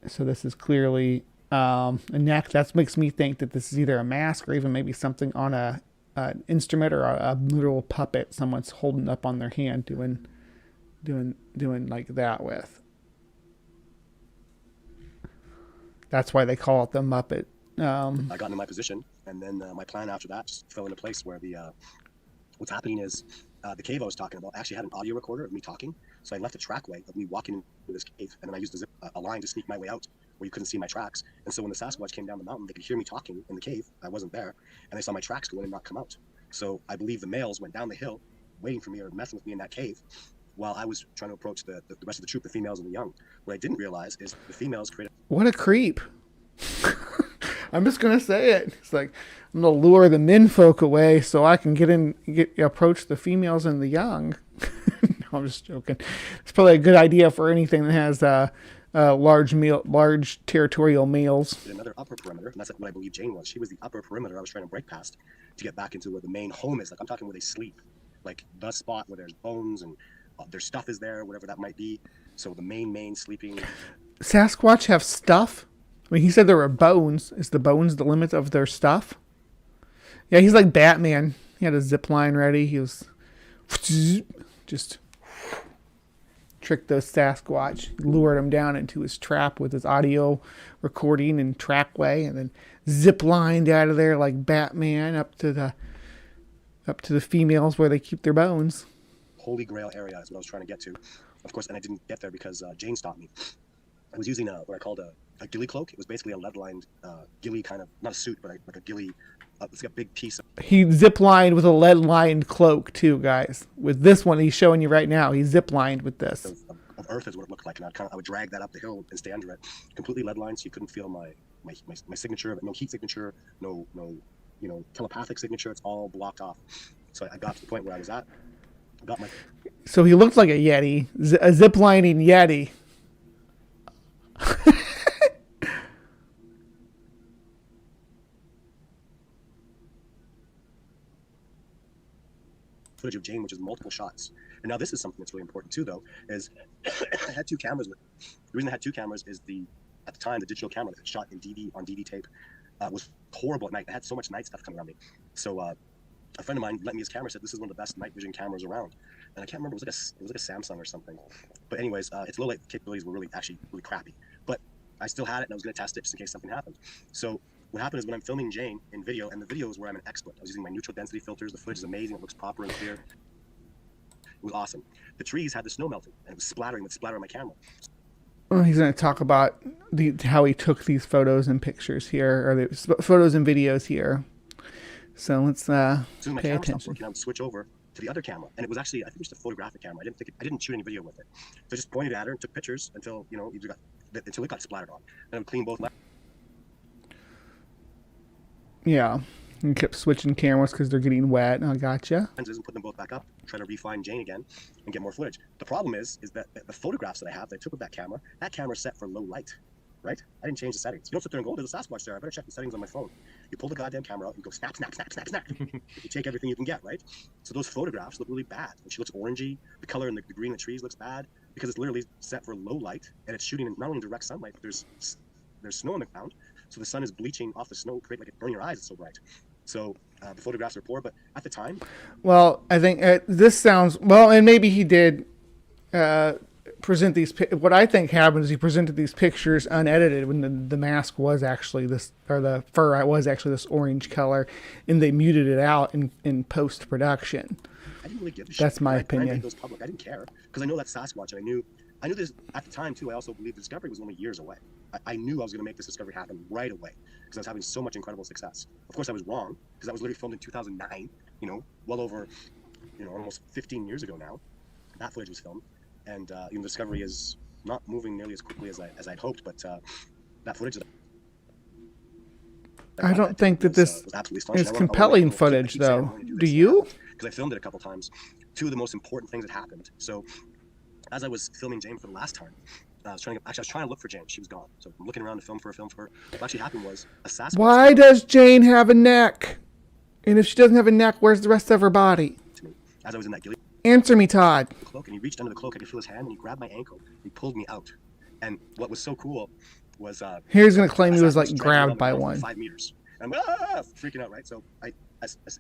So this is clearly a neck. That makes me think that this is either a mask or even maybe something on an instrument or a literal puppet someone's holding up on their hand doing like that with. That's why they call it the Muppet. I got into my position, and then my plan after that just fell into place where what's happening is the cave I was talking about, I actually had an audio recorder of me talking, so I left a trackway of me walking into this cave, and then I used a line to sneak my way out where you couldn't see my tracks. And so when the Sasquatch came down the mountain, they could hear me talking in the cave. I wasn't there, and they saw my tracks go in and not come out. So I believe the males went down the hill waiting for me or messing with me in that cave while I was trying to approach the rest of the troop, the females and the young. What I didn't realize is the females created... What a creep. I'm just going to say it. It's like, I'm going to lure the men folk away so I can approach the females and the young. No, I'm just joking. It's probably a good idea for anything that has large territorial males. Another upper perimeter, and that's what I believe Jane was. She was the upper perimeter I was trying to break past to get back into where the main home is. Like, I'm talking where they sleep. Like, the spot where there's bones and their stuff is there, whatever that might be. So the main sleeping... Sasquatch have stuff? I mean, he said there were bones. Is the bones the limit of their stuff? Yeah, he's like Batman. He had a zip line ready. He was just tricked those Sasquatch, lured him down into his trap with his audio recording and trackway, and then zip lined out of there like Batman up to the females where they keep their bones. Holy Grail area is what I was trying to get to, of course, and I didn't get there because Jane stopped me. I was using what I called a ghillie cloak. It was basically a lead-lined ghillie kind of, not a suit, but like a ghillie. It's like a big piece. He zip-lined with a lead-lined cloak too, guys. With this one he's showing you right now, he zip-lined with this. Of earth is what it looked like, and I would drag that up the hill and stay under it. Completely lead-lined, so you couldn't feel my signature, no heat signature, no telepathic signature. It's all blocked off. So I got to the point where I was at. So he looked like a Yeti, a zip-lining Yeti. footage of Jane, which is multiple shots. And now this is something that's really important too, though, is I had two cameras with me. The reason I had two cameras is at the time, the digital camera that I shot in on DV tape was horrible at night. I had so much night stuff coming around me. So a friend of mine lent me his camera, said this is one of the best night vision cameras around. And I can't remember, it was like a Samsung or something. But anyways, its low light capabilities were really crappy. But I still had it, and I was going to test it just in case something happened. So what happened is when I'm filming Jane in video, and the video is where I'm an expert. I was using my neutral density filters. The footage is amazing. It looks proper and clear. It was awesome. The trees had the snow melting, and it was splattering on my camera. Well, he's going to talk about how he took these photos and pictures here, or the photos and videos here. So let's pay attention. I would switch over to the other camera, and it was actually, I think it was a photographic camera. I didn't shoot any video with it. So I just pointed at her and took pictures until it got splattered on. And I would clean both lenses. Yeah, and kept switching cameras because they're getting wet. I gotcha. And put them both back up, try to refine Jane again, and get more footage. The problem is that the photographs that I took with that camera's set for low light, right? I didn't change the settings. You don't sit there and go, oh, there's a Sasquatch there. I better check the settings on my phone. You pull the goddamn camera out and go snap, snap, snap, snap, snap. You take everything you can get, right? So those photographs look really bad. And she looks orangey. The color in the green in the trees looks bad because it's literally set for low light, and it's shooting not only direct sunlight, but there's snow on the ground. So the sun is bleaching off the snow, create it burn your eyes. It's so bright. So the photographs are poor, but at the time. Well, I think this sounds well, and maybe he did present these. What I think happened is he presented these pictures unedited when the mask was actually this, or the fur was actually this orange color, and they muted it out in post production. I didn't really give a shit. That's my opinion. I made those public. I didn't care because I know that's Sasquatch, and I knew this at the time too. I also believed the discovery was only years away. I knew I was going to make this discovery happen right away because I was having so much incredible success. Of course, I was wrong because that was literally filmed in 2009. Well over, almost 15 years ago now. That footage was filmed, and the discovery is not moving nearly as quickly as I'd hoped. But that footage. I don't think that this is compelling footage, though. Do you? Because I filmed it a couple times. Two of the most important things that happened. So, as I was filming Jane for the last time, I was trying to look for Jane. She was gone. So I'm looking around to film for her. What actually happened was a Sasquatch. Why does Jane have a neck? And if she doesn't have a neck, where's the rest of her body? To me, as I was in that ghillie Answer me, Todd. cloak, and he reached under the cloak. I could feel his hand, and he grabbed my ankle. He pulled me out. And what was so cool was here he's gonna claim he was like grabbed by one. 5 meters. And I'm freaking out, right? So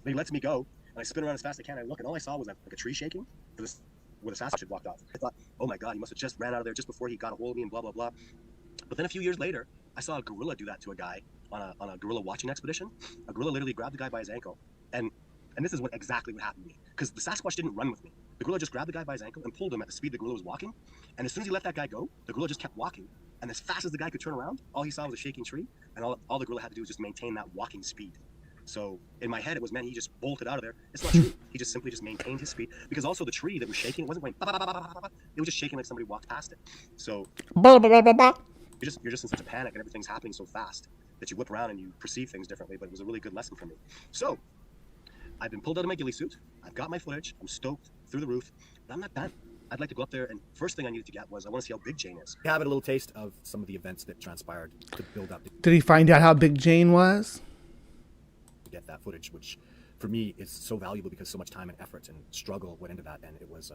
he lets me go, and I spin around as fast as I can. And I look, and all I saw was like a tree shaking. Where the Sasquatch had walked off. I thought, oh my God, he must have just ran out of there just before he got a hold of me and blah, blah, blah. But then a few years later, I saw a gorilla do that to a guy on a gorilla watching expedition. A gorilla literally grabbed the guy by his ankle. And this is exactly what happened to me. Because the Sasquatch didn't run with me. The gorilla just grabbed the guy by his ankle and pulled him at the speed the gorilla was walking. And as soon as he let that guy go, the gorilla just kept walking. And as fast as the guy could turn around, all he saw was a shaking tree. And all the gorilla had to do was just maintain that walking speed. So in my head, it was, man, he just bolted out of there. It's not true. He just simply maintained his speed because also the tree that was shaking, it wasn't going, bah, bah, bah, bah, bah, bah. It was just shaking like somebody walked past it. So you're just in such a panic and everything's happening so fast that you whip around and you perceive things differently. But it was a really good lesson for me. So I've been pulled out of my ghillie suit. I've got my footage. I'm stoked through the roof. But I'm not done. I'd like to go up there, and first thing I needed to get was I want to see how big Jane is. We have a little taste of some of the events that transpired to build up. Did he find out how big Jane was? Get that footage, which for me is so valuable because so much time and effort and struggle went into that, and it was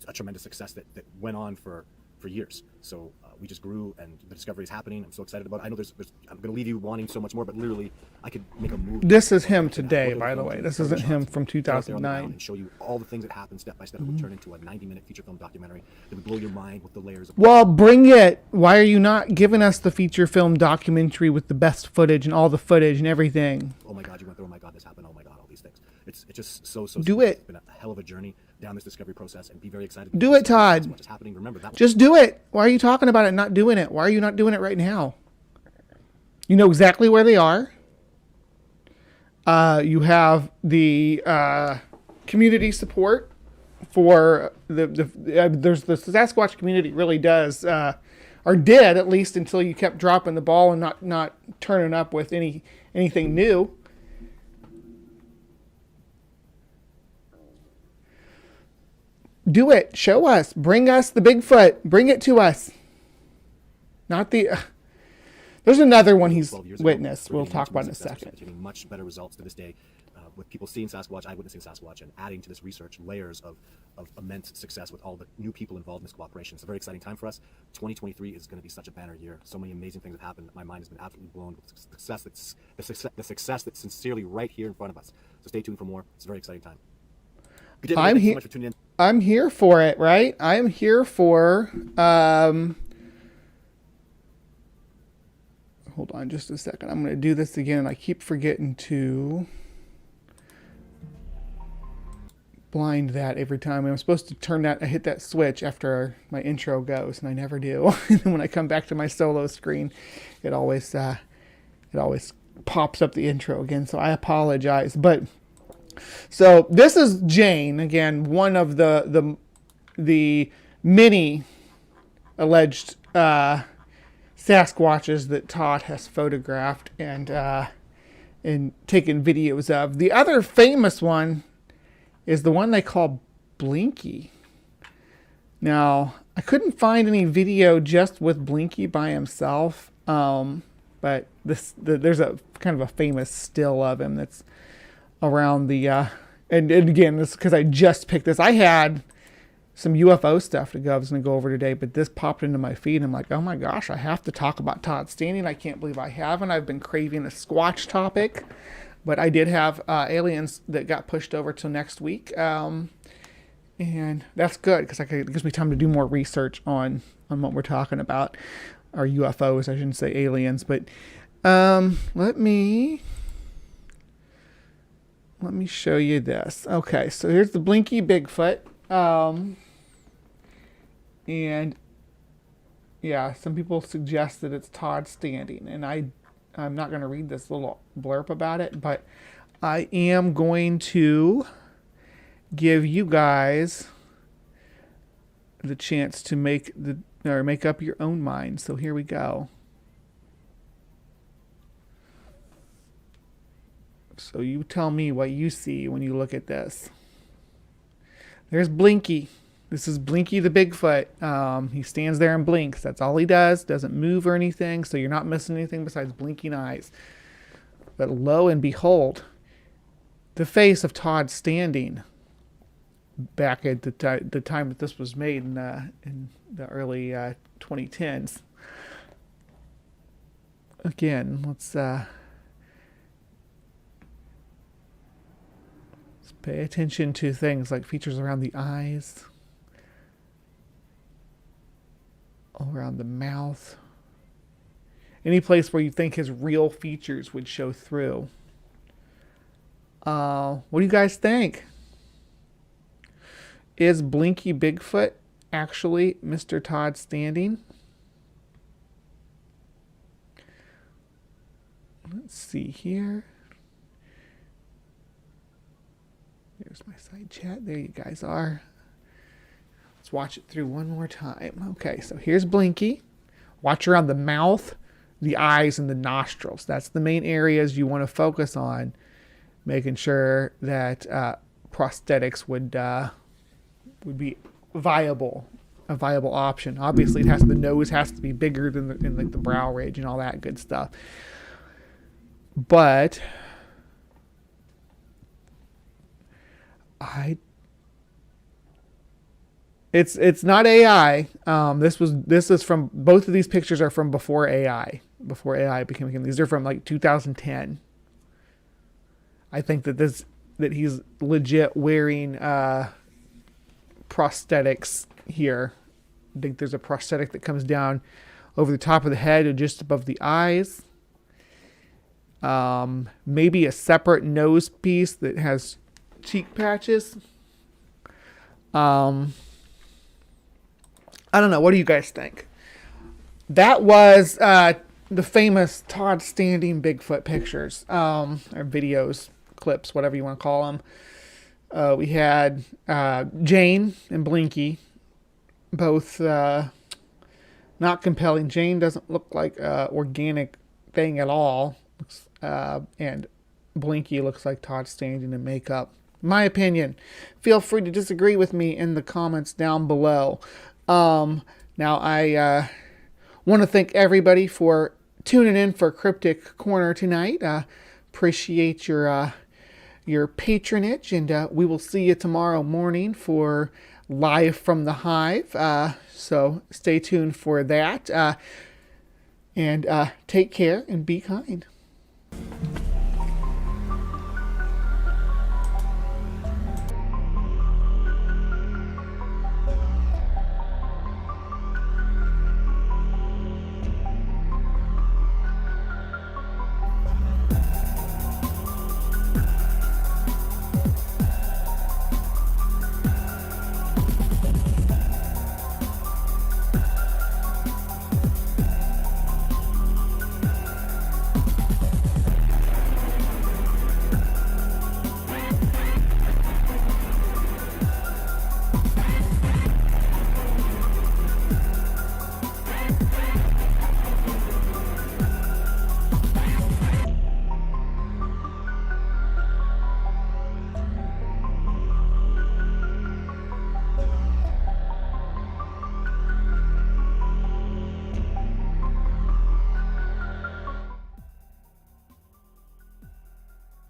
a tremendous success that went on for years. So we just grew, and the discovery is happening. I'm so excited about it. I know I'm going to leave you wanting so much more, but literally I could make a movie. This is him today, by the way. This isn't him from 2009. And show you all the things that happened step by step. It would turn into a 90-minute feature film documentary that would blow your mind with the layers of. Well, bring it. Why are you not giving us the feature film documentary with the best footage and all the footage and everything? Oh my God, you went through. Oh my God, this happened. Oh my God, all these things. It's just so. Do it. It's been a hell of a journey down this discovery process, and be very excited. Do it, Todd. What is happening? Remember that. Just do it. Why are you talking about it and not doing it? Why are you not doing it right now? You know exactly where they are. You have the community support for there's the Sasquatch community really does or did, at least until you kept dropping the ball and not turning up with anything new. Do it. Show us. Bring us the Bigfoot. Bring it to us. Not the... there's another one he's witnessed. We'll talk about in a second. Getting much better results to this day with people seeing Sasquatch, eyewitnessing Sasquatch, and adding to this research layers of immense success with all the new people involved in this cooperation. It's a very exciting time for us. 2023 is going to be such a banner year. So many amazing things have happened. My mind has been absolutely blown with the success that's sincerely right here in front of us. So stay tuned for more. It's a very exciting time. Good day, I'm thank you so here. much for tuning in. I'm here for it, right? I'm here for. Hold on just a second. I'm going to do this again. I keep forgetting to blind that every time. I'm supposed to turn that, I hit that switch after my intro goes, and I never do. And when I come back to my solo screen, it always pops up the intro again. So I apologize. But so this is Jane again, one of the many alleged Sasquatches that Todd has photographed and taken videos of. The other famous one is the one they call Blinky. Now, I couldn't find any video just with Blinky by himself, but there's a kind of a famous still of him that's around the, and again, this because I just picked this. I had some UFO stuff I was going to go over today, but this popped into my feed, and I'm like, oh my gosh, I have to talk about Todd Standing. I can't believe I haven't. I've been craving a Squatch topic. But I did have aliens that got pushed over till next week. And that's good because it gives me time to do more research on what we're talking about. Or UFOs, I shouldn't say aliens. But let me show you this. Okay, so here's the Blinky Bigfoot. And yeah, some people suggest that it's Todd Standing. And I'm not going to read this little blurb about it, but I am going to give you guys the chance to make up your own mind. So here we go. So you tell me what you see when you look at this. There's Blinky. This is Blinky the Bigfoot. He stands there and blinks. That's all he does. Doesn't move or anything, so you're not missing anything besides blinking eyes. But lo and behold, the face of Todd Standing back at the time that this was made in the early 2010s. Again, let's pay attention to things like features around the eyes, around the mouth, any place where you think his real features would show through. What do you guys think? Is Blinky Bigfoot actually Mr. Todd Standing? Let's see here. There's my side chat. There you guys are. Let's watch it through one more time. Okay, so here's Blinky. Watch around the mouth, the eyes, and the nostrils. That's the main areas you want to focus on, making sure that prosthetics would be a viable option. Obviously, the nose has to be bigger than the brow ridge and all that good stuff. But it's not AI. This is from, both of these pictures are from before AI became. These are from like 2010. I think that he's legit wearing prosthetics here. I think there's a prosthetic that comes down over the top of the head and just above the eyes. Maybe a separate nose piece that has cheek patches. I don't know. What do you guys think? That was the famous Todd Standing Bigfoot pictures, or videos, clips, whatever you want to call them. We had Jane and Blinky, both not compelling. Jane doesn't look like an organic thing at all, and Blinky looks like Todd Standing in makeup. My opinion. Feel free to disagree with me in the comments down below. Now I want to thank everybody for tuning in for Cryptic Corner tonight. Appreciate your your patronage, and we will see you tomorrow morning for Live from the Hive. So stay tuned for that. And take care and be kind.